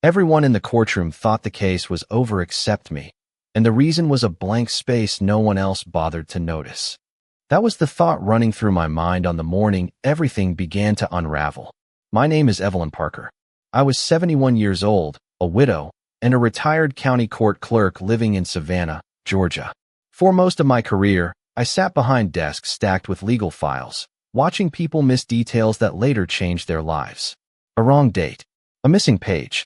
Everyone in the courtroom thought the case was over except me, and the reason was a blank space no one else bothered to notice. That was the thought running through my mind on the morning everything began to unravel. My name is Evelyn Parker. I was 71 years old, a widow, and a retired county court clerk living in Savannah, Georgia. For most of my career, I sat behind desks stacked with legal files, watching people miss details that later changed their lives. A wrong date, a missing page,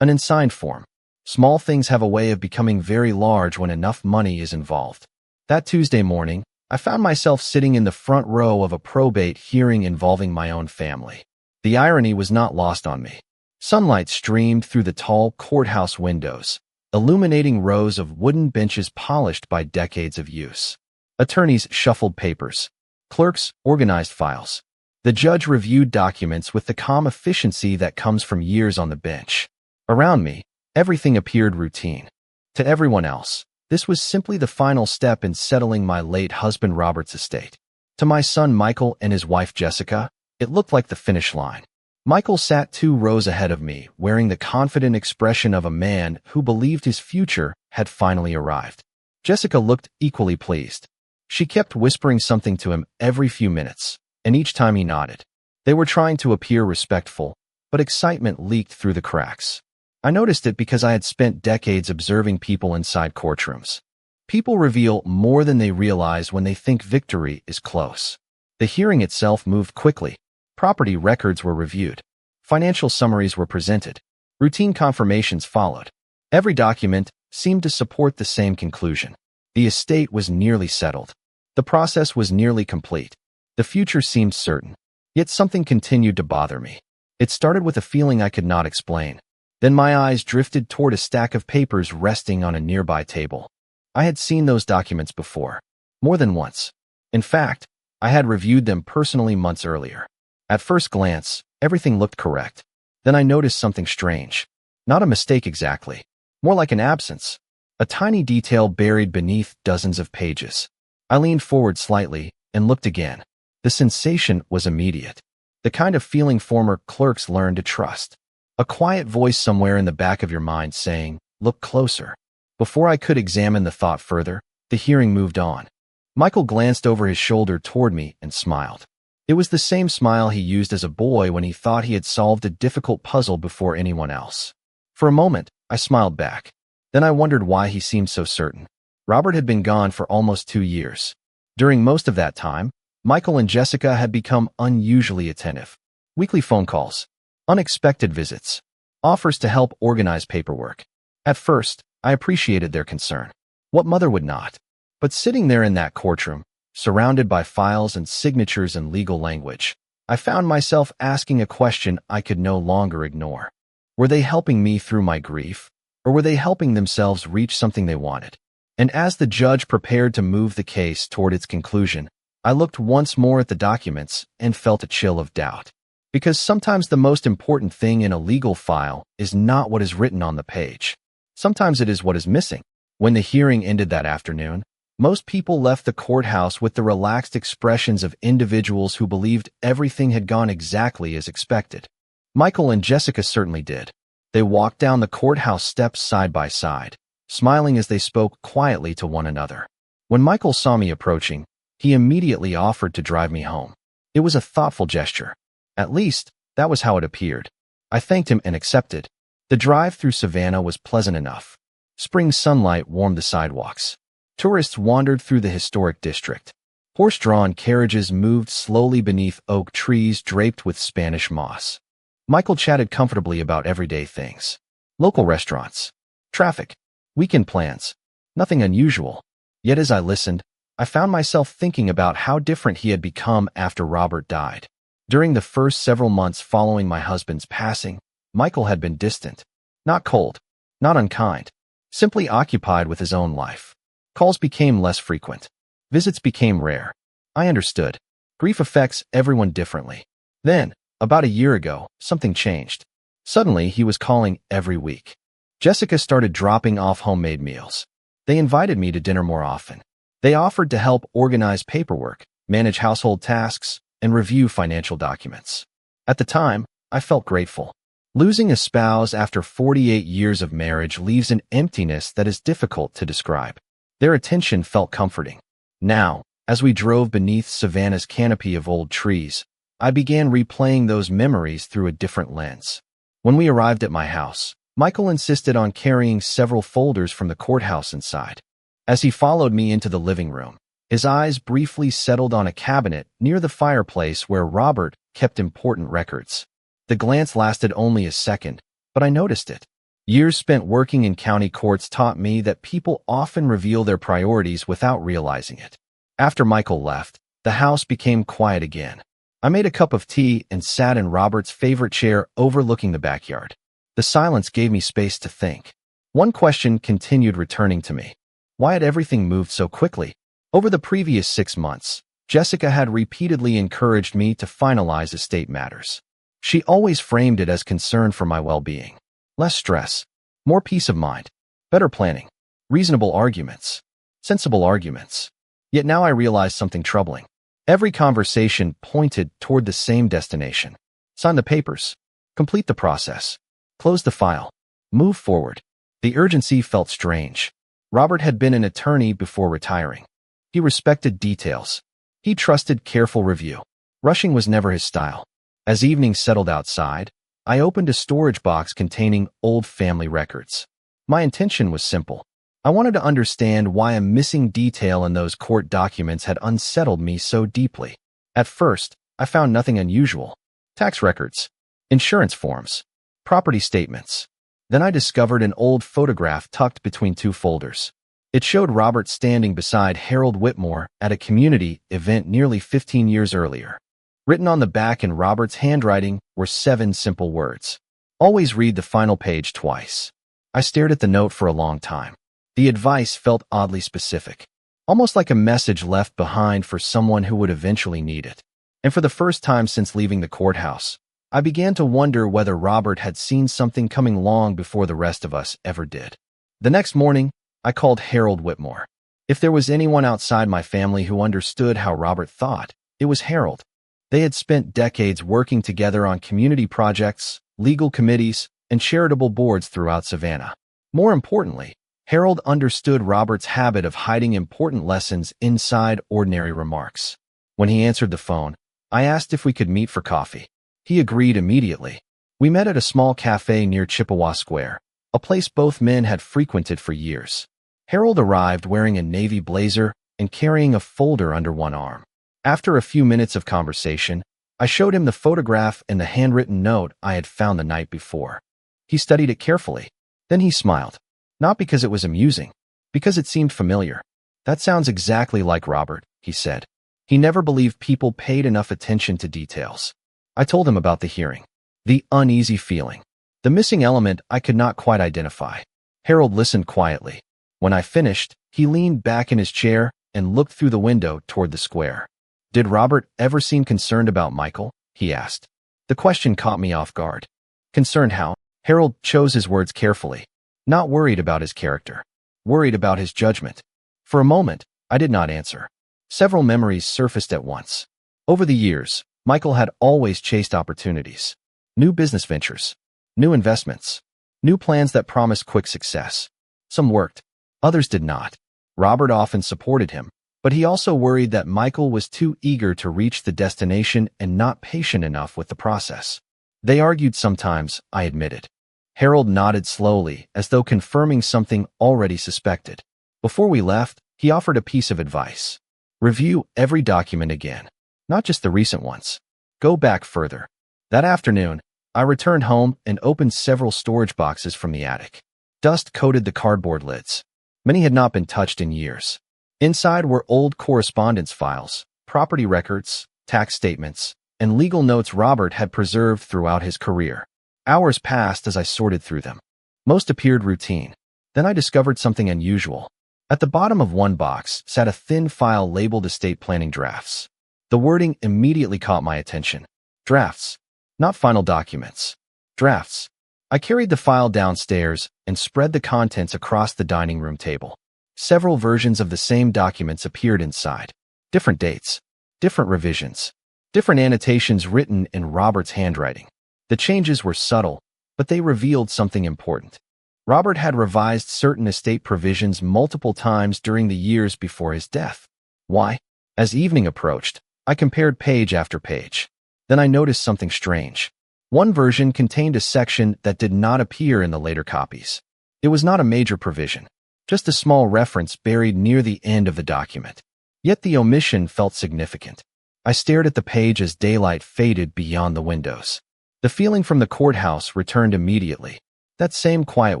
an unsigned form. Small things have a way of becoming very large when enough money is involved. That Tuesday morning, I found myself sitting in the front row of a probate hearing involving my own family. The irony was not lost on me. Sunlight streamed through the tall courthouse windows, illuminating rows of wooden benches polished by decades of use. Attorneys shuffled papers. Clerks organized files. The judge reviewed documents with the calm efficiency that comes from years on the bench. Around me, everything appeared routine. To everyone else, this was simply the final step in settling my late husband Robert's estate. To my son Michael and his wife Jessica, it looked like the finish line. Michael sat 2 rows ahead of me, wearing the confident expression of a man who believed his future had finally arrived. Jessica looked equally pleased. She kept whispering something to him every few minutes, and each time he nodded. They were trying to appear respectful, but excitement leaked through the cracks. I noticed it because I had spent decades observing people inside courtrooms. People reveal more than they realize when they think victory is close. The hearing itself moved quickly. Property records were reviewed. Financial summaries were presented. Routine confirmations followed. Every document seemed to support the same conclusion. The estate was nearly settled. The process was nearly complete. The future seemed certain. Yet something continued to bother me. It started with a feeling I could not explain. Then my eyes drifted toward a stack of papers resting on a nearby table. I had seen those documents before, more than once. In fact, I had reviewed them personally months earlier. At first glance, everything looked correct. Then I noticed something strange. Not a mistake exactly. More like an absence. A tiny detail buried beneath dozens of pages. I leaned forward slightly and looked again. The sensation was immediate. The kind of feeling former clerks learned to trust. A quiet voice somewhere in the back of your mind saying, "Look closer." Before I could examine the thought further, the hearing moved on. Michael glanced over his shoulder toward me and smiled. It was the same smile he used as a boy when he thought he had solved a difficult puzzle before anyone else. For a moment, I smiled back. Then I wondered why he seemed so certain. Robert had been gone for almost 2 years. During most of that time, Michael and Jessica had become unusually attentive. Weekly phone calls, unexpected visits, offers to help organize paperwork. At first, I appreciated their concern. What mother would not? But sitting there in that courtroom, surrounded by files and signatures and legal language, I found myself asking a question I could no longer ignore. Were they helping me through my grief, or were they helping themselves reach something they wanted? And as the judge prepared to move the case toward its conclusion, I looked once more at the documents and felt a chill of doubt. Because sometimes the most important thing in a legal file is not what is written on the page. Sometimes it is what is missing. When the hearing ended that afternoon, most people left the courthouse with the relaxed expressions of individuals who believed everything had gone exactly as expected. Michael and Jessica certainly did. They walked down the courthouse steps side by side, smiling as they spoke quietly to one another. When Michael saw me approaching, he immediately offered to drive me home. It was a thoughtful gesture. At least, that was how it appeared. I thanked him and accepted. The drive through Savannah was pleasant enough. Spring sunlight warmed the sidewalks. Tourists wandered through the historic district. Horse-drawn carriages moved slowly beneath oak trees draped with Spanish moss. Michael chatted comfortably about everyday things. Local restaurants, traffic, weekend plans. Nothing unusual. Yet as I listened, I found myself thinking about how different he had become after Robert died. During the first several months following my husband's passing, Michael had been distant. Not cold, not unkind, simply occupied with his own life. Calls became less frequent. Visits became rare. I understood. Grief affects everyone differently. Then, about a year ago, something changed. Suddenly, he was calling every week. Jessica started dropping off homemade meals. They invited me to dinner more often. They offered to help organize paperwork, manage household tasks, and review financial documents. At the time, I felt grateful. Losing a spouse after 48 years of marriage leaves an emptiness that is difficult to describe. Their attention felt comforting. Now, as we drove beneath Savannah's canopy of old trees, I began replaying those memories through a different lens. When we arrived at my house, Michael insisted on carrying several folders from the courthouse inside. As he followed me into the living room, his eyes briefly settled on a cabinet near the fireplace where Robert kept important records. The glance lasted only a second, but I noticed it. Years spent working in county courts taught me that people often reveal their priorities without realizing it. After Michael left, the house became quiet again. I made a cup of tea and sat in Robert's favorite chair overlooking the backyard. The silence gave me space to think. One question continued returning to me. Why had everything moved so quickly? Over the previous 6 months, Jessica had repeatedly encouraged me to finalize estate matters. She always framed it as concern for my well-being. Less stress, more peace of mind, better planning, reasonable arguments, sensible arguments. Yet now I realized something troubling. Every conversation pointed toward the same destination. Sign the papers, complete the process, close the file, move forward. The urgency felt strange. Robert had been an attorney before retiring. He respected details. He trusted careful review. Rushing was never his style. As evening settled outside, I opened a storage box containing old family records. My intention was simple. I wanted to understand why a missing detail in those court documents had unsettled me so deeply. At first, I found nothing unusual. Tax records, insurance forms, property statements. Then I discovered an old photograph tucked between 2 folders. It showed Robert standing beside Harold Whitmore at a community event nearly 15 years earlier. Written on the back in Robert's handwriting were 7 simple words. Always read the final page twice. I stared at the note for a long time. The advice felt oddly specific, almost like a message left behind for someone who would eventually need it. And for the first time since leaving the courthouse, I began to wonder whether Robert had seen something coming long before the rest of us ever did. The next morning, I called Harold Whitmore. If there was anyone outside my family who understood how Robert thought, it was Harold. They had spent decades working together on community projects, legal committees, and charitable boards throughout Savannah. More importantly, Harold understood Robert's habit of hiding important lessons inside ordinary remarks. When he answered the phone, I asked if we could meet for coffee. He agreed immediately. We met at a small cafe near Chippewa Square, a place both men had frequented for years. Harold arrived wearing a navy blazer and carrying a folder under one arm. After a few minutes of conversation, I showed him the photograph and the handwritten note I had found the night before. He studied it carefully. Then he smiled. Not because it was amusing, because it seemed familiar. That sounds exactly like Robert, he said. He never believed people paid enough attention to details. I told him about the hearing, the uneasy feeling, the missing element I could not quite identify. Harold listened quietly. When I finished, he leaned back in his chair and looked through the window toward the square. Did Robert ever seem concerned about Michael? He asked. The question caught me off guard. Concerned how? Harold chose his words carefully. Not worried about his character. Worried about his judgment. For a moment, I did not answer. Several memories surfaced at once. Over the years, Michael had always chased opportunities. New business ventures. New investments. New plans that promised quick success. Some worked. Others did not. Robert often supported him, but he also worried that Michael was too eager to reach the destination and not patient enough with the process. They argued sometimes, I admitted. Harold nodded slowly, as though confirming something already suspected. Before we left, he offered a piece of advice. Review every document again, not just the recent ones. Go back further. That afternoon, I returned home and opened several storage boxes from the attic. Dust coated the cardboard lids. Many had not been touched in years. Inside were old correspondence files, property records, tax statements, and legal notes Robert had preserved throughout his career. Hours passed as I sorted through them. Most appeared routine. Then I discovered something unusual. At the bottom of one box sat a thin file labeled estate planning drafts. The wording immediately caught my attention. Drafts, not final documents. Drafts. I carried the file downstairs and spread the contents across the dining room table. Several versions of the same documents appeared inside. Different dates, different revisions, different annotations written in Robert's handwriting. The changes were subtle, but they revealed something important. Robert had revised certain estate provisions multiple times during the years before his death. Why? As evening approached, I compared page after page. Then I noticed something strange. One version contained a section that did not appear in the later copies. It was not a major provision, just a small reference buried near the end of the document. Yet the omission felt significant. I stared at the page as daylight faded beyond the windows. The feeling from the courthouse returned immediately. That same quiet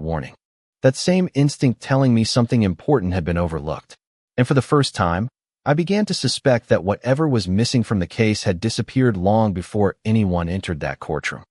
warning. That same instinct telling me something important had been overlooked. And for the first time, I began to suspect that whatever was missing from the case had disappeared long before anyone entered that courtroom.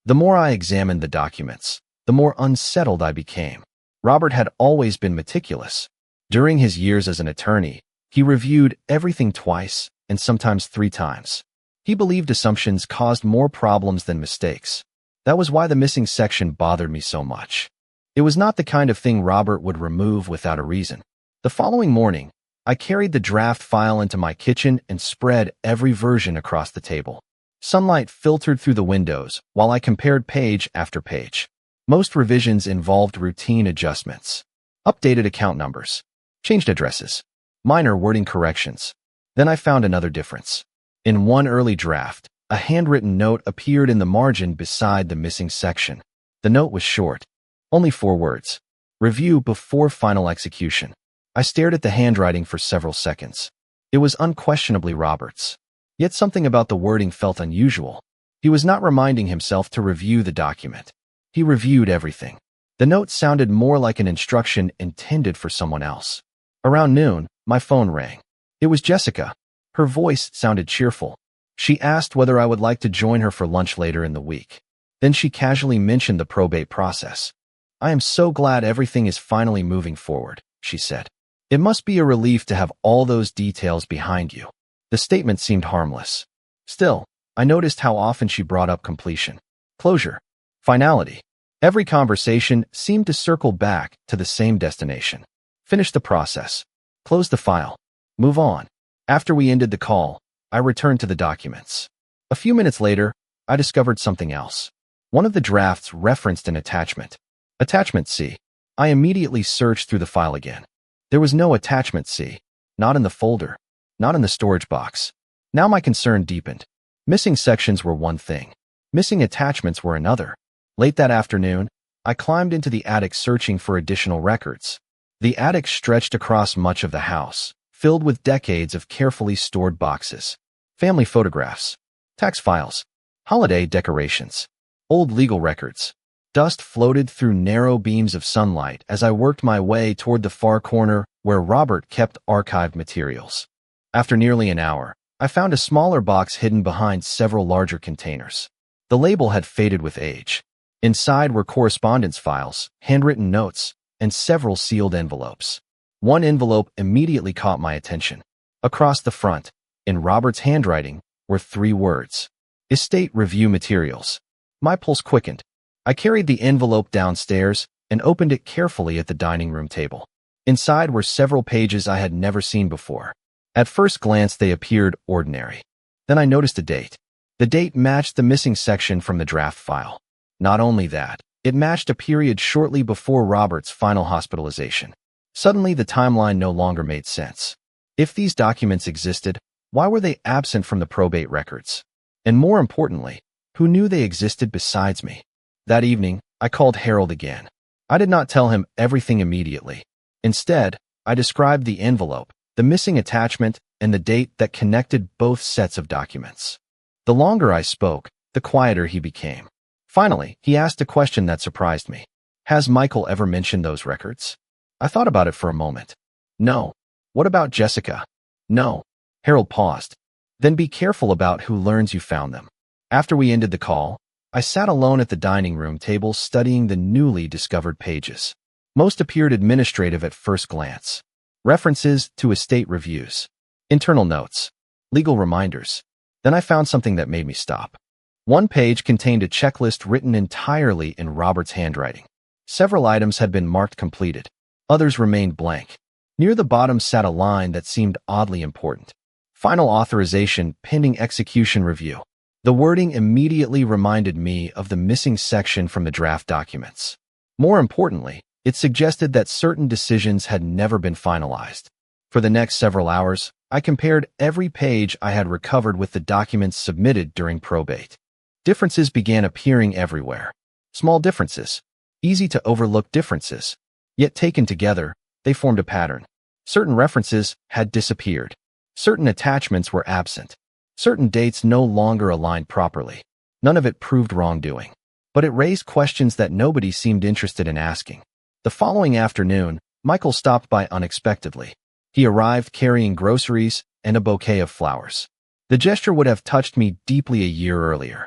The more I examined the documents, the more unsettled I became. Robert had always been meticulous. During his years as an attorney, he reviewed everything twice and sometimes 3 times. He believed assumptions caused more problems than mistakes. That was why the missing section bothered me so much. It was not the kind of thing Robert would remove without a reason. The following morning, I carried the draft file into my kitchen and spread every version across the table. Sunlight filtered through the windows while I compared page after page. Most revisions involved routine adjustments, updated account numbers, changed addresses, minor wording corrections. Then I found another difference. In one early draft, a handwritten note appeared in the margin beside the missing section. The note was short, only 4 words. Review before final execution. I stared at the handwriting for several seconds. It was unquestionably Robert's. Yet something about the wording felt unusual. He was not reminding himself to review the document. He reviewed everything. The note sounded more like an instruction intended for someone else. Around noon, my phone rang. It was Jessica. Her voice sounded cheerful. She asked whether I would like to join her for lunch later in the week. Then she casually mentioned the probate process. "I am so glad everything is finally moving forward," she said. "It must be a relief to have all those details behind you." The statement seemed harmless. Still, I noticed how often she brought up completion, closure, finality. Every conversation seemed to circle back to the same destination. Finish the process. Close the file. Move on. After we ended the call, I returned to the documents. A few minutes later, I discovered something else. One of the drafts referenced an attachment. Attachment C. I immediately searched through the file again. There was no attachment C. Not in the folder. Not in the storage box. Now my concern deepened. Missing sections were one thing. Missing attachments were another. Late that afternoon, I climbed into the attic searching for additional records. The attic stretched across much of the house, filled with decades of carefully stored boxes, family photographs, tax files, holiday decorations, old legal records. Dust floated through narrow beams of sunlight as I worked my way toward the far corner where Robert kept archived materials. After nearly an hour, I found a smaller box hidden behind several larger containers. The label had faded with age. Inside were correspondence files, handwritten notes, and several sealed envelopes. One envelope immediately caught my attention. Across the front, in Robert's handwriting, were 3 words: Estate Review Materials. My pulse quickened. I carried the envelope downstairs and opened it carefully at the dining room table. Inside were several pages I had never seen before. At first glance, they appeared ordinary. Then I noticed a date. The date matched the missing section from the draft file. Not only that, it matched a period shortly before Robert's final hospitalization. Suddenly, the timeline no longer made sense. If these documents existed, why were they absent from the probate records? And more importantly, who knew they existed besides me? That evening, I called Harold again. I did not tell him everything immediately. Instead, I described the envelope, the missing attachment, and the date that connected both sets of documents. The longer I spoke, the quieter he became. Finally, he asked a question that surprised me. "Has Michael ever mentioned those records?" I thought about it for a moment. "No." "What about Jessica?" "No." Harold paused. "Then be careful about who learns you found them." After we ended the call, I sat alone at the dining room table studying the newly discovered pages. Most appeared administrative at first glance. References to estate reviews, internal notes, legal reminders. Then I found something that made me stop. One page contained a checklist written entirely in Robert's handwriting. Several items had been marked completed. Others remained blank. Near the bottom sat a line that seemed oddly important. Final authorization pending execution review. The wording immediately reminded me of the missing section from the draft documents. More importantly, it suggested that certain decisions had never been finalized. For the next several hours, I compared every page I had recovered with the documents submitted during probate. Differences began appearing everywhere. Small differences, easy to overlook differences. Yet taken together, they formed a pattern. Certain references had disappeared. Certain attachments were absent. Certain dates no longer aligned properly. None of it proved wrongdoing. But it raised questions that nobody seemed interested in asking. The following afternoon, Michael stopped by unexpectedly. He arrived carrying groceries and a bouquet of flowers. The gesture would have touched me deeply a year earlier.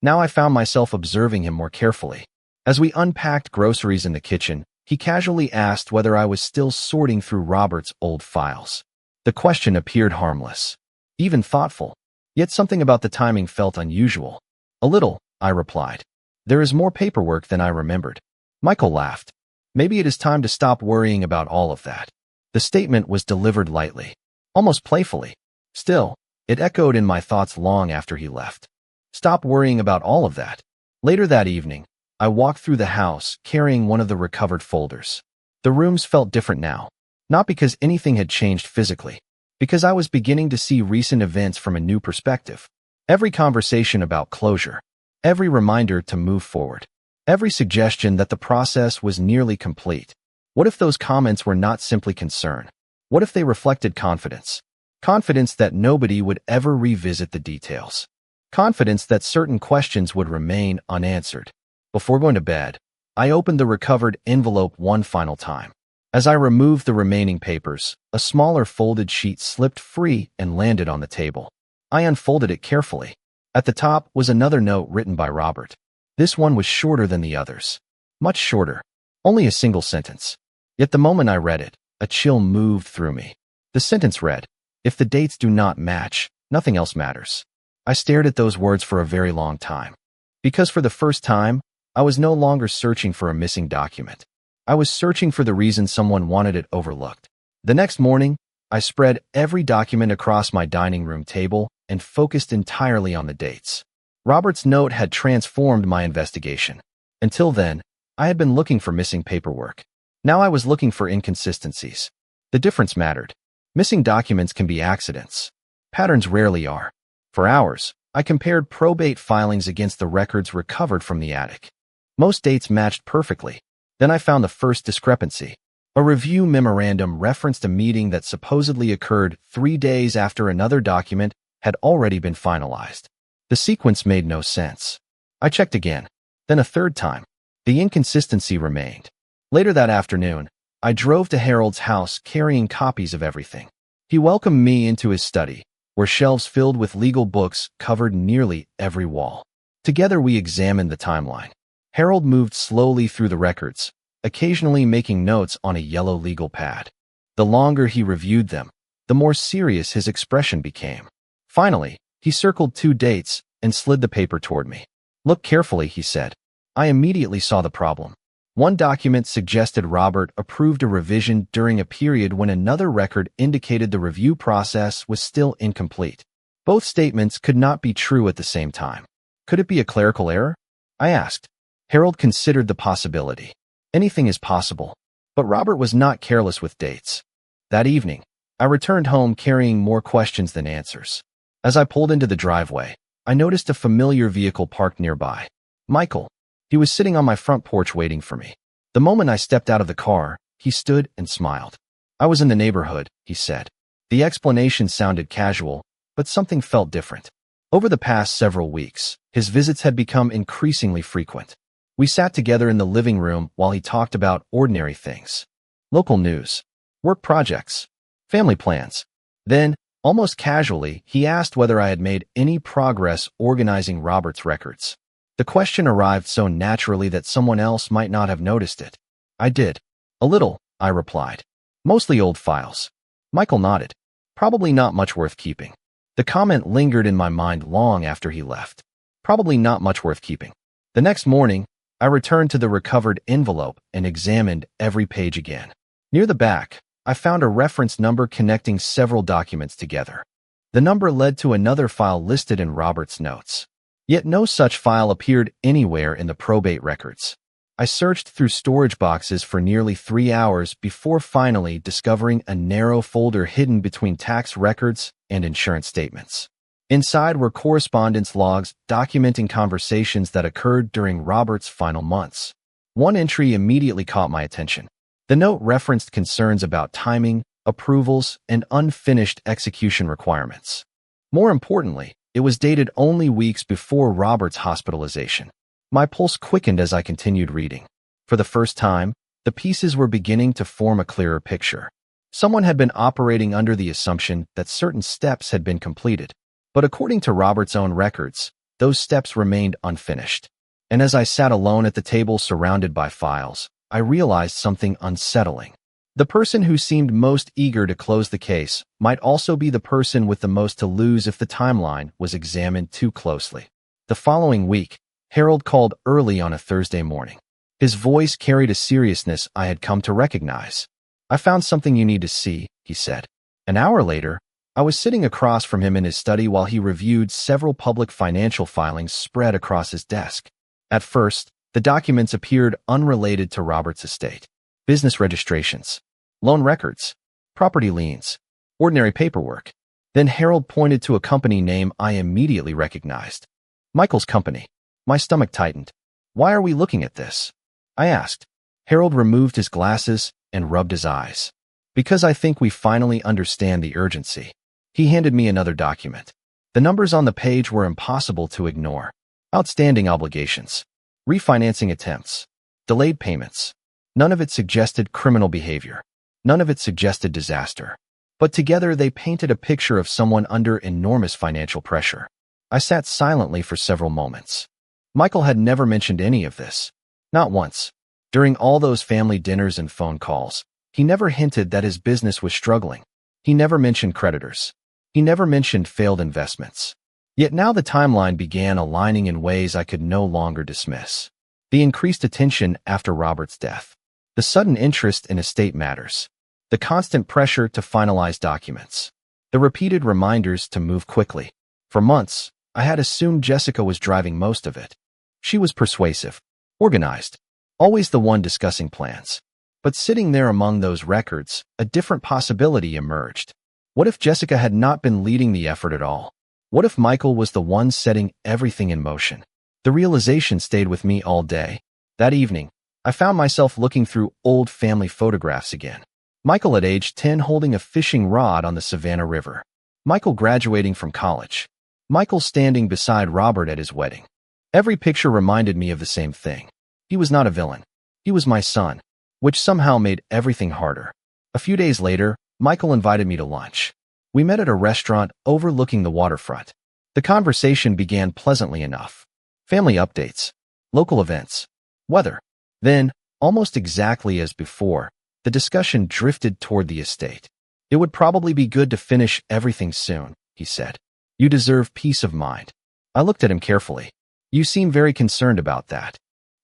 Now I found myself observing him more carefully. As we unpacked groceries in the kitchen, he casually asked whether I was still sorting through Robert's old files. The question appeared harmless, even thoughtful, yet something about the timing felt unusual. A little, I replied. There is more paperwork than I remembered. Michael laughed. Maybe it is time to stop worrying about all of that. The statement was delivered lightly, almost playfully. Still, it echoed in my thoughts long after he left. Stop worrying about all of that. Later that evening, I walked through the house carrying one of the recovered folders. The rooms felt different now, not because anything had changed physically, because I was beginning to see recent events from a new perspective. Every conversation about closure, every reminder to move forward, every suggestion that the process was nearly complete. What if those comments were not simply concern? What if they reflected confidence? Confidence that nobody would ever revisit the details. Confidence that certain questions would remain unanswered. Before going to bed, I opened the recovered envelope one final time. As I removed the remaining papers, a smaller folded sheet slipped free and landed on the table. I unfolded it carefully. At the top was another note written by Robert. This one was shorter than the others. Much shorter. Only a single sentence. Yet the moment I read it, a chill moved through me. The sentence read, "If the dates do not match, nothing else matters." I stared at those words for a very long time. Because for the first time, I was no longer searching for a missing document. I was searching for the reason someone wanted it overlooked. The next morning, I spread every document across my dining room table and focused entirely on the dates. Robert's note had transformed my investigation. Until then, I had been looking for missing paperwork. Now I was looking for inconsistencies. The difference mattered. Missing documents can be accidents. Patterns rarely are. For hours, I compared probate filings against the records recovered from the attic. Most dates matched perfectly. Then I found the first discrepancy. A review memorandum referenced a meeting that supposedly occurred 3 days after another document had already been finalized. The sequence made no sense. I checked again, then a third time. The inconsistency remained. Later that afternoon, I drove to Harold's house carrying copies of everything. He welcomed me into his study, where shelves filled with legal books covered nearly every wall. Together we examined the timeline. Harold moved slowly through the records, occasionally making notes on a yellow legal pad. The longer he reviewed them, the more serious his expression became. Finally, he circled 2 dates and slid the paper toward me. "Look carefully," he said. I immediately saw the problem. One document suggested Robert approved a revision during a period when another record indicated the review process was still incomplete. Both statements could not be true at the same time. Could it be a clerical error? I asked. Harold considered the possibility. Anything is possible. But Robert was not careless with dates. That evening, I returned home carrying more questions than answers. As I pulled into the driveway, I noticed a familiar vehicle parked nearby. Michael. He was sitting on my front porch waiting for me. The moment I stepped out of the car, he stood and smiled. "I was in the neighborhood," he said. The explanation sounded casual, but something felt different. Over the past several weeks, his visits had become increasingly frequent. We sat together in the living room while he talked about ordinary things. Local news, work projects, family plans. Then, almost casually, he asked whether I had made any progress organizing Robert's records. The question arrived so naturally that someone else might not have noticed it. "I did. A little," I replied. "Mostly old files." Michael nodded. "Probably not much worth keeping." The comment lingered in my mind long after he left. Probably not much worth keeping. The next morning, I returned to the recovered envelope and examined every page again. Near the back, I found a reference number connecting several documents together. The number led to another file listed in Robert's notes. Yet no such file appeared anywhere in the probate records. I searched through storage boxes for nearly 3 hours before finally discovering a narrow folder hidden between tax records and insurance statements. Inside were correspondence logs documenting conversations that occurred during Robert's final months. One entry immediately caught my attention. The note referenced concerns about timing, approvals, and unfinished execution requirements. More importantly, it was dated only weeks before Robert's hospitalization. My pulse quickened as I continued reading. For the first time, the pieces were beginning to form a clearer picture. Someone had been operating under the assumption that certain steps had been completed. But according to Robert's own records, those steps remained unfinished. And as I sat alone at the table surrounded by files, I realized something unsettling. The person who seemed most eager to close the case might also be the person with the most to lose if the timeline was examined too closely. The following week, Harold called early on a Thursday morning. His voice carried a seriousness I had come to recognize. "I found something you need to see," he said. An hour later, I was sitting across from him in his study while he reviewed several public financial filings spread across his desk. At first, the documents appeared unrelated to Robert's estate. Business registrations, loan records, property liens, ordinary paperwork. Then Harold pointed to a company name I immediately recognized. Michael's company. My stomach tightened. "Why are we looking at this?" I asked. Harold removed his glasses and rubbed his eyes. "Because I think we finally understand the urgency." He handed me another document. The numbers on the page were impossible to ignore. Outstanding obligations, refinancing attempts, delayed payments. None of it suggested criminal behavior. None of it suggested disaster. But together they painted a picture of someone under enormous financial pressure. I sat silently for several moments. Michael had never mentioned any of this. Not once. During all those family dinners and phone calls, he never hinted that his business was struggling. He never mentioned creditors. He never mentioned failed investments. Yet now the timeline began aligning in ways I could no longer dismiss. The increased attention after Robert's death. The sudden interest in estate matters. The constant pressure to finalize documents. The repeated reminders to move quickly. For months, I had assumed Jessica was driving most of it. She was persuasive, organized, always the one discussing plans. But sitting there among those records, a different possibility emerged. What if Jessica had not been leading the effort at all? What if Michael was the one setting everything in motion? The realization stayed with me all day. That evening, I found myself looking through old family photographs again. Michael at age 10 holding a fishing rod on the Savannah River. Michael graduating from college. Michael standing beside Robert at his wedding. Every picture reminded me of the same thing. He was not a villain. He was my son, which somehow made everything harder. A few days later, Michael invited me to lunch. We met at a restaurant overlooking the waterfront. The conversation began pleasantly enough. Family updates, local events, weather. Then, almost exactly as before, the discussion drifted toward the estate. "It would probably be good to finish everything soon," he said. "You deserve peace of mind." I looked at him carefully. "You seem very concerned about that."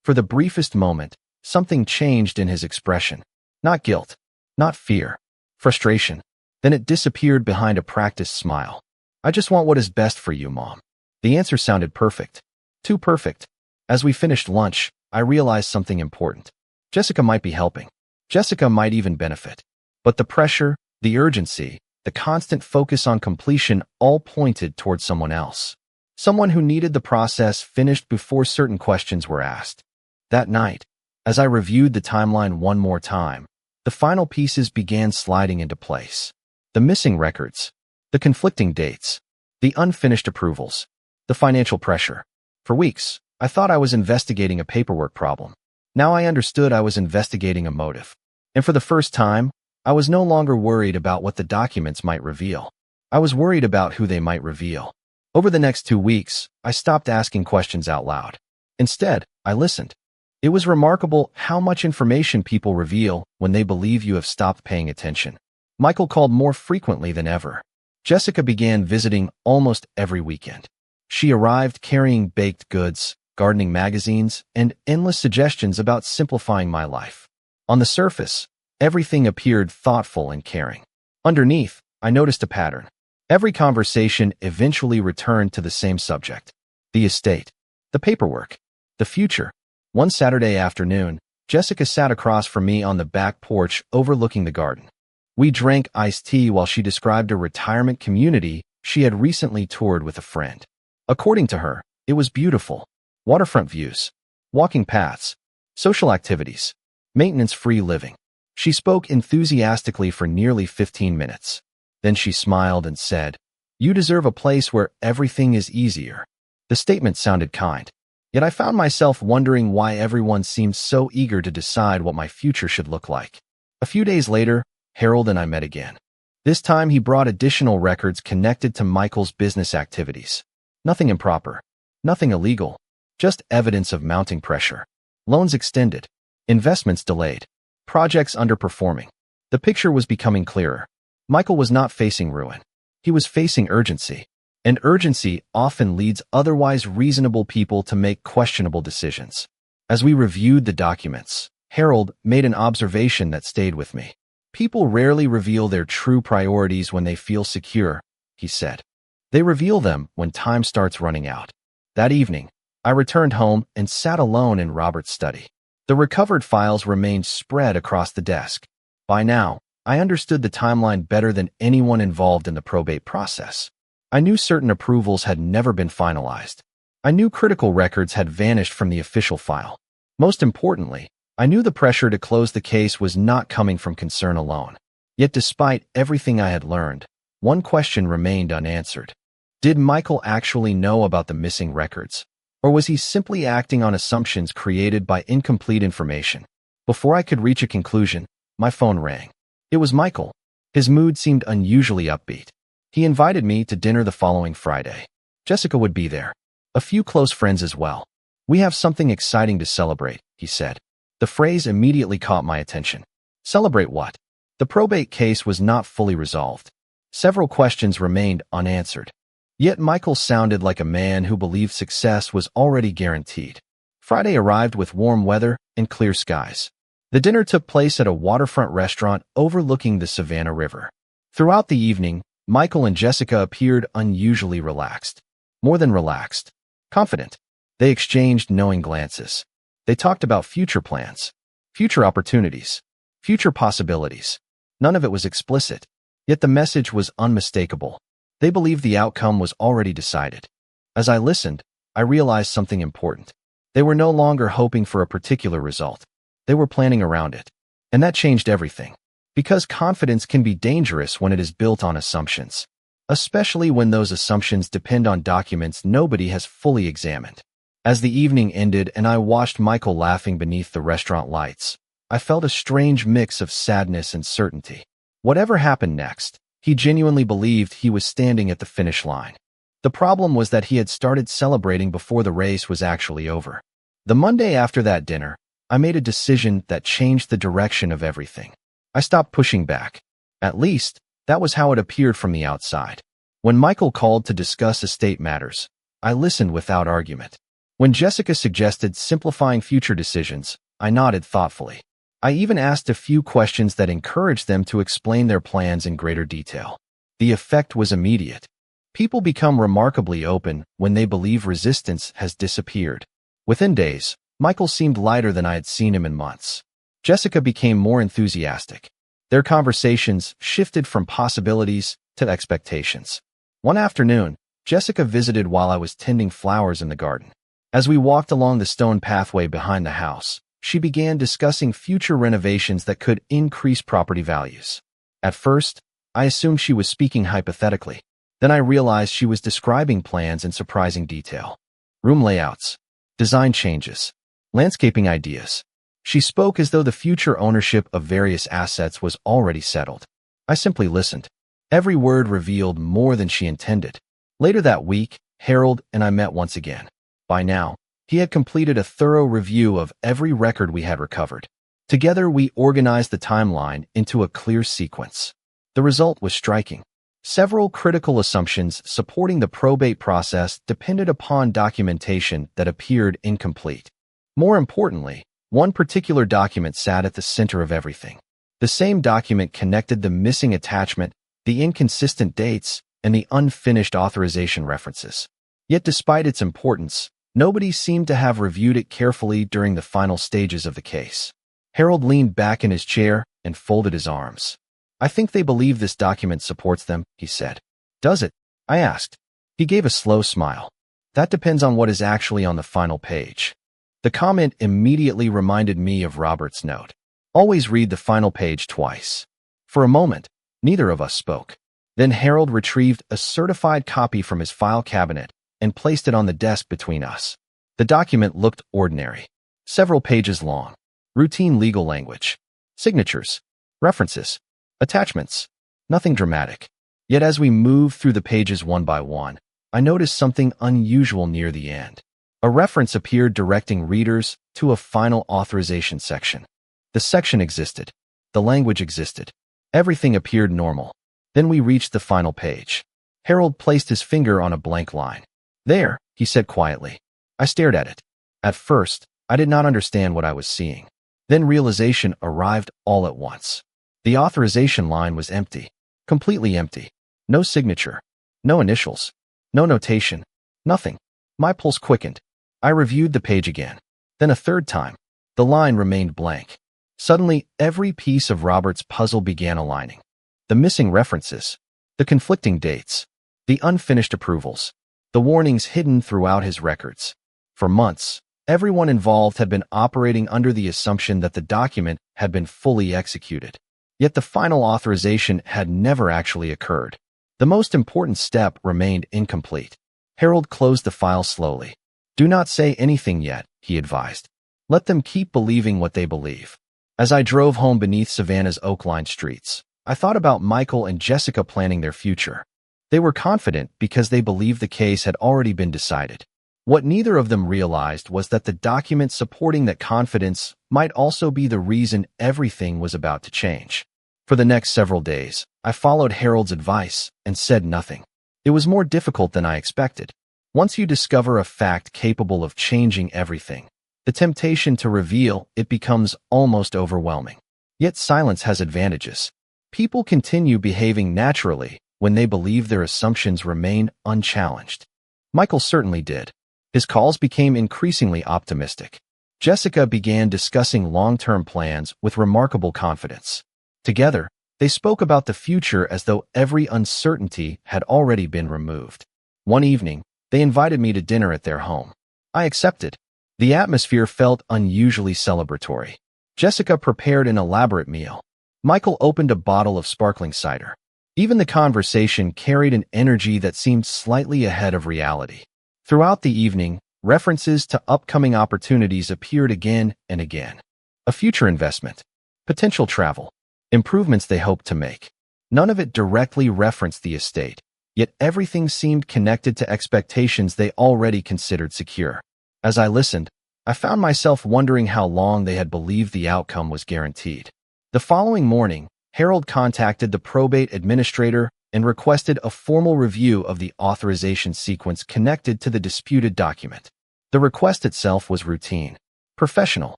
For the briefest moment, something changed in his expression. Not guilt, not fear, frustration. Then it disappeared behind a practiced smile. "I just want what is best for you, Mom." The answer sounded perfect. Too perfect. As we finished lunch, I realized something important. Jessica might be helping. Jessica might even benefit. But the pressure, the urgency, the constant focus on completion all pointed toward someone else. Someone who needed the process finished before certain questions were asked. That night, as I reviewed the timeline one more time, the final pieces began sliding into place. The missing records, the conflicting dates, the unfinished approvals, the financial pressure. For weeks, I thought I was investigating a paperwork problem. Now I understood I was investigating a motive. And for the first time, I was no longer worried about what the documents might reveal. I was worried about who they might reveal. Over the next 2 weeks, I stopped asking questions out loud. Instead, I listened. It was remarkable how much information people reveal when they believe you have stopped paying attention. Michael called more frequently than ever. Jessica began visiting almost every weekend. She arrived carrying baked goods, gardening magazines, and endless suggestions about simplifying my life. On the surface, everything appeared thoughtful and caring. Underneath, I noticed a pattern. Every conversation eventually returned to the same subject. the estate, the paperwork, the future. One Saturday afternoon, Jessica sat across from me on the back porch overlooking the garden. We drank iced tea while she described a retirement community she had recently toured with a friend. According to her, it was beautiful. Waterfront views, walking paths, social activities, maintenance-free living. She spoke enthusiastically for nearly 15 minutes. Then she smiled and said, "You deserve a place where everything is easier." The statement sounded kind. Yet I found myself wondering why everyone seemed so eager to decide what my future should look like. A few days later, Harold and I met again. This time he brought additional records connected to Michael's business activities. Nothing improper, nothing illegal, just evidence of mounting pressure. Loans extended, investments delayed, projects underperforming. The picture was becoming clearer. Michael was not facing ruin. He was facing urgency. And urgency often leads otherwise reasonable people to make questionable decisions. As we reviewed the documents, Harold made an observation that stayed with me. People rarely reveal their true priorities when they feel secure, he said. They reveal them when time starts running out. That evening, I returned home and sat alone in Robert's study. The recovered files remained spread across the desk. By now, I understood the timeline better than anyone involved in the probate process. I knew certain approvals had never been finalized. I knew critical records had vanished from the official file. Most importantly, I knew the pressure to close the case was not coming from concern alone. Yet despite everything I had learned, one question remained unanswered. Did Michael actually know about the missing records? Or was he simply acting on assumptions created by incomplete information? Before I could reach a conclusion, my phone rang. It was Michael. His mood seemed unusually upbeat. He invited me to dinner the following Friday. Jessica would be there. A few close friends as well. "We have something exciting to celebrate," he said. The phrase immediately caught my attention. Celebrate what? The probate case was not fully resolved. Several questions remained unanswered. Yet Michael sounded like a man who believed success was already guaranteed. Friday arrived with warm weather and clear skies. The dinner took place at a waterfront restaurant overlooking the Savannah River. Throughout the evening, Michael and Jessica appeared unusually relaxed. More than relaxed. Confident. They exchanged knowing glances. They talked about future plans, future opportunities, future possibilities. None of it was explicit, yet the message was unmistakable. They believed the outcome was already decided. As I listened, I realized something important. They were no longer hoping for a particular result. They were planning around it. And that changed everything. Because confidence can be dangerous when it is built on assumptions, especially when those assumptions depend on documents nobody has fully examined. As the evening ended and I watched Michael laughing beneath the restaurant lights, I felt a strange mix of sadness and certainty. Whatever happened next, he genuinely believed he was standing at the finish line. The problem was that he had started celebrating before the race was actually over. The Monday after that dinner, I made a decision that changed the direction of everything. I stopped pushing back. At least, that was how it appeared from the outside. When Michael called to discuss estate matters, I listened without argument. When Jessica suggested simplifying future decisions, I nodded thoughtfully. I even asked a few questions that encouraged them to explain their plans in greater detail. The effect was immediate. People become remarkably open when they believe resistance has disappeared. Within days, Michael seemed lighter than I had seen him in months. Jessica became more enthusiastic. Their conversations shifted from possibilities to expectations. One afternoon, Jessica visited while I was tending flowers in the garden. As we walked along the stone pathway behind the house, she began discussing future renovations that could increase property values. At first, I assumed she was speaking hypothetically. Then I realized she was describing plans in surprising detail. Room layouts, design changes, landscaping ideas. She spoke as though the future ownership of various assets was already settled. I simply listened. Every word revealed more than she intended. Later that week, Harold and I met once again. By now, he had completed a thorough review of every record we had recovered. Together, we organized the timeline into a clear sequence. The result was striking. Several critical assumptions supporting the probate process depended upon documentation that appeared incomplete. More importantly, one particular document sat at the center of everything. The same document connected the missing attachment, the inconsistent dates, and the unfinished authorization references. Yet despite its importance, nobody seemed to have reviewed it carefully during the final stages of the case. Harold leaned back in his chair and folded his arms. "I think they believe this document supports them," he said. "Does it?" I asked. He gave a slow smile. "That depends on what is actually on the final page." The comment immediately reminded me of Robert's note. Always read the final page twice. For a moment, neither of us spoke. Then Harold retrieved a certified copy from his file cabinet and placed it on the desk between us. The document looked ordinary. Several pages long. Routine legal language. Signatures. References. Attachments. Nothing dramatic. Yet as we moved through the pages one by one, I noticed something unusual near the end. A reference appeared directing readers to a final authorization section. The section existed. The language existed. Everything appeared normal. Then we reached the final page. Harold placed his finger on a blank line. "There," he said quietly. I stared at it. At first, I did not understand what I was seeing. Then realization arrived all at once. The authorization line was empty. Completely empty. No signature. No initials. No notation. Nothing. My pulse quickened. I reviewed the page again. Then a third time. The line remained blank. Suddenly, every piece of Robert's puzzle began aligning. The missing references. The conflicting dates. The unfinished approvals. The warnings hidden throughout his records. For months, everyone involved had been operating under the assumption that the document had been fully executed. Yet the final authorization had never actually occurred. The most important step remained incomplete. Harold closed the file slowly. "Do not say anything yet," he advised. "Let them keep believing what they believe." As I drove home beneath Savannah's oak-lined streets, I thought about Michael and Jessica planning their future. They were confident because they believed the case had already been decided. What neither of them realized was that the document supporting that confidence might also be the reason everything was about to change. For the next several days, I followed Harold's advice and said nothing. It was more difficult than I expected. Once you discover a fact capable of changing everything, the temptation to reveal it becomes almost overwhelming. Yet silence has advantages. People continue behaving naturally when they believe their assumptions remain unchallenged. Michael certainly did. His calls became increasingly optimistic. Jessica began discussing long-term plans with remarkable confidence. Together, they spoke about the future as though every uncertainty had already been removed. One evening, they invited me to dinner at their home. I accepted. The atmosphere felt unusually celebratory. Jessica prepared an elaborate meal. Michael opened a bottle of sparkling cider. Even the conversation carried an energy that seemed slightly ahead of reality. Throughout the evening, references to upcoming opportunities appeared again and again. A future investment, potential travel, improvements they hoped to make. None of it directly referenced the estate, yet everything seemed connected to expectations they already considered secure. As I listened, I found myself wondering how long they had believed the outcome was guaranteed. The following morning, Harold contacted the probate administrator and requested a formal review of the authorization sequence connected to the disputed document. The request itself was routine, professional,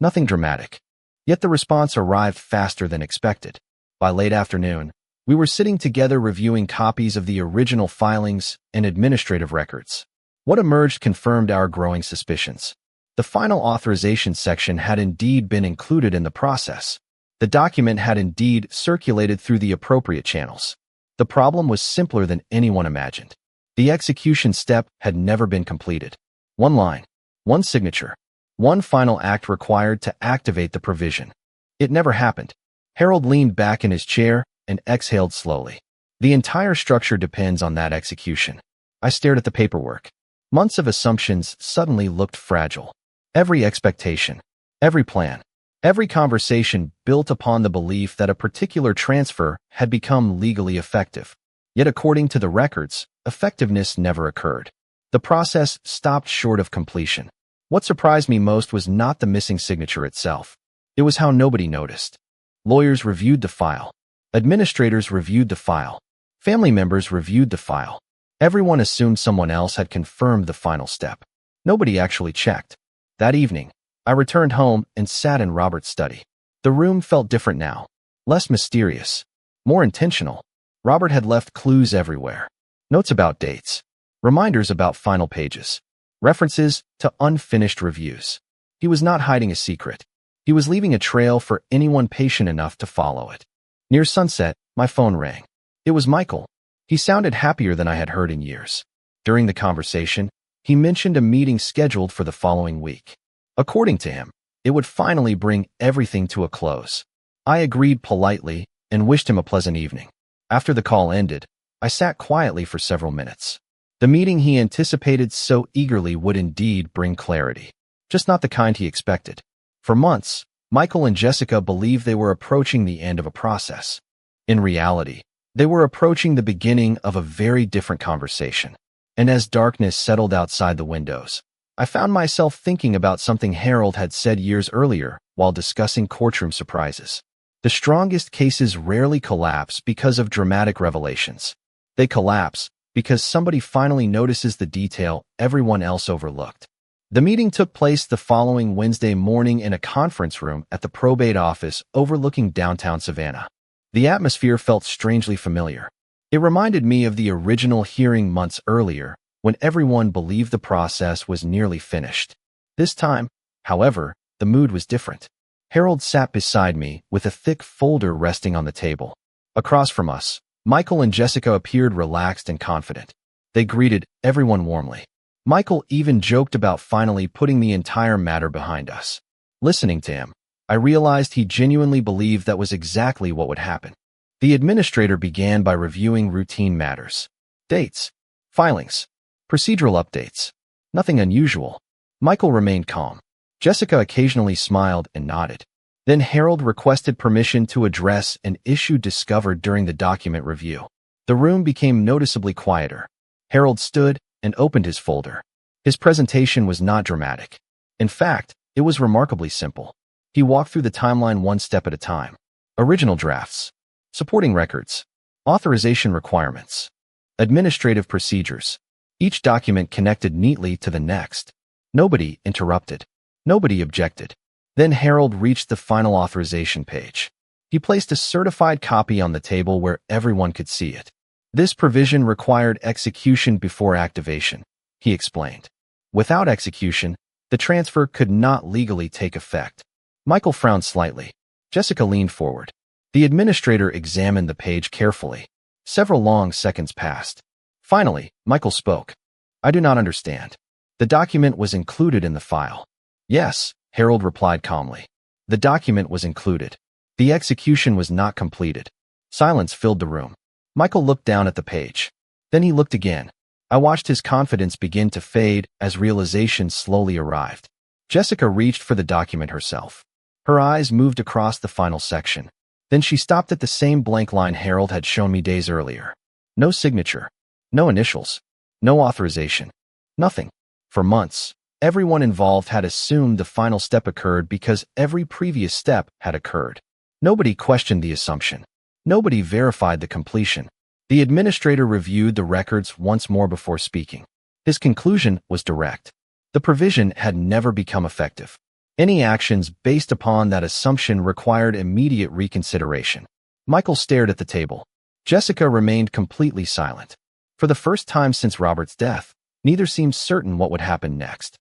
nothing dramatic. Yet the response arrived faster than expected. By late afternoon, we were sitting together reviewing copies of the original filings and administrative records. What emerged confirmed our growing suspicions. The final authorization section had indeed been included in the process. The document had indeed circulated through the appropriate channels. The problem was simpler than anyone imagined. The execution step had never been completed. One line, one signature, one final act required to activate the provision. It never happened. Harold leaned back in his chair and exhaled slowly. The entire structure depends on that execution. I stared at the paperwork. Months of assumptions suddenly looked fragile. Every expectation, every plan, every conversation built upon the belief that a particular transfer had become legally effective. Yet according to the records, effectiveness never occurred. The process stopped short of completion. What surprised me most was not the missing signature itself. It was how nobody noticed. Lawyers reviewed the file. Administrators reviewed the file. Family members reviewed the file. Everyone assumed someone else had confirmed the final step. Nobody actually checked. That evening, I returned home and sat in Robert's study. The room felt different now, less mysterious, more intentional. Robert had left clues everywhere. Notes about dates, reminders about final pages, references to unfinished reviews. He was not hiding a secret. He was leaving a trail for anyone patient enough to follow it. Near sunset, my phone rang. It was Michael. He sounded happier than I had heard in years. During the conversation, he mentioned a meeting scheduled for the following week. According to him, it would finally bring everything to a close. I agreed politely and wished him a pleasant evening. After the call ended, I sat quietly for several minutes. The meeting he anticipated so eagerly would indeed bring clarity, just not the kind he expected. For months, Michael and Jessica believed they were approaching the end of a process. In reality, they were approaching the beginning of a very different conversation. And as darkness settled outside the windows, I found myself thinking about something Harold had said years earlier while discussing courtroom surprises. The strongest cases rarely collapse because of dramatic revelations. They collapse because somebody finally notices the detail everyone else overlooked. The meeting took place the following Wednesday morning in a conference room at the probate office overlooking downtown Savannah. The atmosphere felt strangely familiar. It reminded me of the original hearing months earlier, when everyone believed the process was nearly finished. This time, however, the mood was different. Harold sat beside me with a thick folder resting on the table. Across from us, Michael and Jessica appeared relaxed and confident. They greeted everyone warmly. Michael even joked about finally putting the entire matter behind us. Listening to him, I realized he genuinely believed that was exactly what would happen. The administrator began by reviewing routine matters. Dates, filings, procedural updates. Nothing unusual. Michael remained calm. Jessica occasionally smiled and nodded. Then Harold requested permission to address an issue discovered during the document review. The room became noticeably quieter. Harold stood and opened his folder. His presentation was not dramatic. In fact, it was remarkably simple. He walked through the timeline one step at a time. Original drafts, supporting records, authorization requirements, administrative procedures. Each document connected neatly to the next. Nobody interrupted. Nobody objected. Then Harold reached the final authorization page. He placed a certified copy on the table where everyone could see it. This provision required execution before activation, he explained. Without execution, the transfer could not legally take effect. Michael frowned slightly. Jessica leaned forward. The administrator examined the page carefully. Several long seconds passed. Finally, Michael spoke. I do not understand. The document was included in the file. Yes, Harold replied calmly. The document was included. The execution was not completed. Silence filled the room. Michael looked down at the page. Then he looked again. I watched his confidence begin to fade as realization slowly arrived. Jessica reached for the document herself. Her eyes moved across the final section. Then she stopped at the same blank line Harold had shown me days earlier. No signature. No initials. No authorization. Nothing. For months, everyone involved had assumed the final step occurred because every previous step had occurred. Nobody questioned the assumption. Nobody verified the completion. The administrator reviewed the records once more before speaking. His conclusion was direct. The provision had never become effective. Any actions based upon that assumption required immediate reconsideration. Michael stared at the table. Jessica remained completely silent. For the first time since Robert's death, neither seemed certain what would happen next.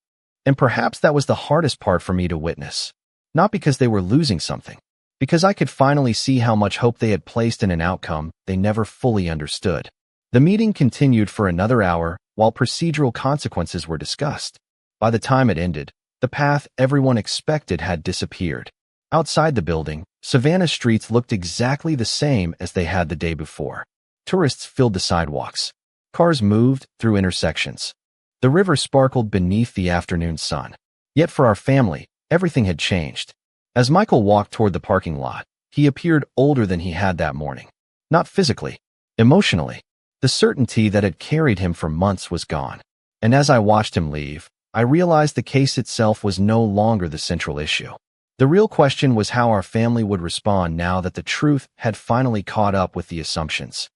And perhaps that was the hardest part for me to witness. Not because they were losing something, because I could finally see how much hope they had placed in an outcome they never fully understood. The meeting continued for another hour while procedural consequences were discussed. By the time it ended, the path everyone expected had disappeared. Outside the building, Savannah streets looked exactly the same as they had the day before. Tourists filled the sidewalks. Cars moved through intersections. The river sparkled beneath the afternoon sun. Yet for our family, everything had changed. As Michael walked toward the parking lot, he appeared older than he had that morning. Not physically, emotionally. The certainty that had carried him for months was gone. And as I watched him leave, I realized the case itself was no longer the central issue. The real question was how our family would respond now that the truth had finally caught up with the assumptions.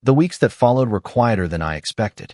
The weeks that followed were quieter than I expected.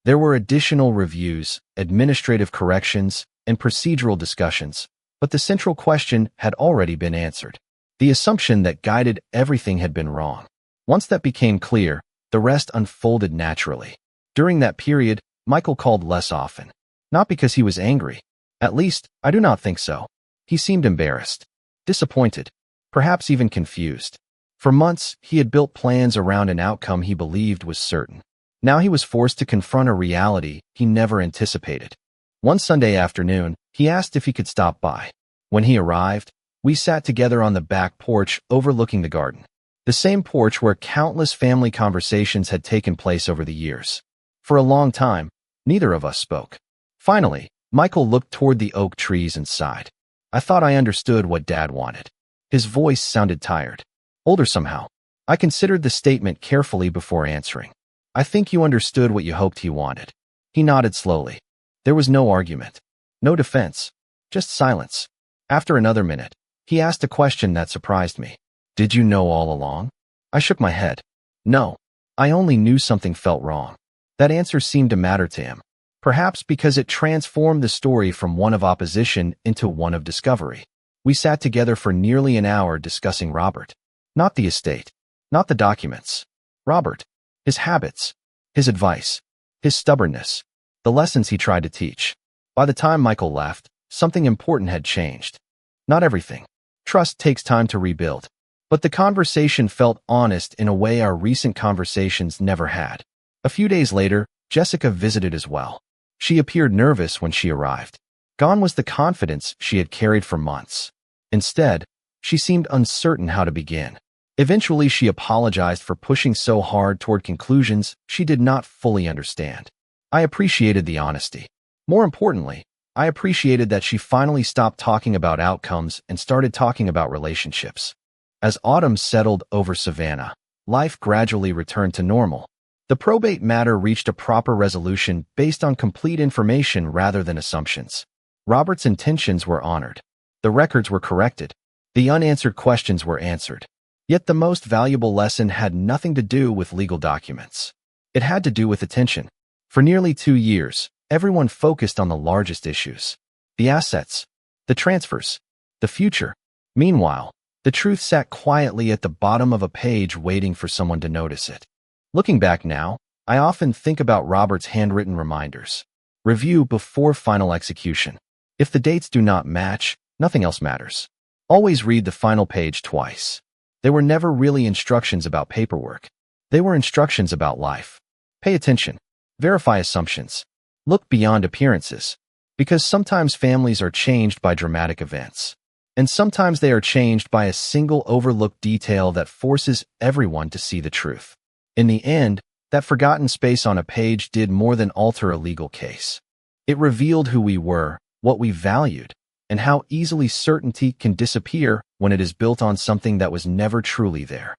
There were additional reviews, administrative corrections, and procedural discussions, but the central question had already been answered. The assumption that guided everything had been wrong. Once that became clear, the rest unfolded naturally. During that period, Michael called less often. Not because he was angry. At least, I do not think so. He seemed embarrassed, disappointed, perhaps even confused. For months, he had built plans around an outcome he believed was certain. Now he was forced to confront a reality he never anticipated. One Sunday afternoon, he asked if he could stop by. When he arrived, we sat together on the back porch overlooking the garden. The same porch where countless family conversations had taken place over the years. For a long time, neither of us spoke. Finally, Michael looked toward the oak trees and sighed. I thought I understood what Dad wanted. His voice sounded tired. Older somehow. I considered the statement carefully before answering. I think you understood what you hoped he wanted. He nodded slowly. There was no argument. No defense. Just silence. After another minute, he asked a question that surprised me. Did you know all along? I shook my head. No. I only knew something felt wrong. That answer seemed to matter to him. Perhaps because it transformed the story from one of opposition into one of discovery. We sat together for nearly an hour discussing Robert. Not the estate. Not the documents. Robert. His habits. His advice. His stubbornness. The lessons he tried to teach. By the time Michael left, something important had changed. Not everything. Trust takes time to rebuild. But the conversation felt honest in a way our recent conversations never had. A few days later, Jessica visited as well. She appeared nervous when she arrived. Gone was the confidence she had carried for months. Instead, she seemed uncertain how to begin. Eventually, she apologized for pushing so hard toward conclusions she did not fully understand. I appreciated the honesty. More importantly, I appreciated that she finally stopped talking about outcomes and started talking about relationships. As autumn settled over Savannah, life gradually returned to normal. The probate matter reached a proper resolution based on complete information rather than assumptions. Robert's intentions were honored. The records were corrected. The unanswered questions were answered. Yet the most valuable lesson had nothing to do with legal documents. It had to do with attention. For nearly 2 years, everyone focused on the largest issues. The assets, the transfers, the future. Meanwhile, the truth sat quietly at the bottom of a page waiting for someone to notice it. Looking back now, I often think about Robert's handwritten reminders. Review before final execution. If the dates do not match, nothing else matters. Always read the final page twice. They were never really instructions about paperwork. They were instructions about life. Pay attention. Verify assumptions. Look beyond appearances. Because sometimes families are changed by dramatic events. And sometimes they are changed by a single overlooked detail that forces everyone to see the truth. In the end, that forgotten space on a page did more than alter a legal case. It revealed who we were, what we valued, and how easily certainty can disappear when it is built on something that was never truly there.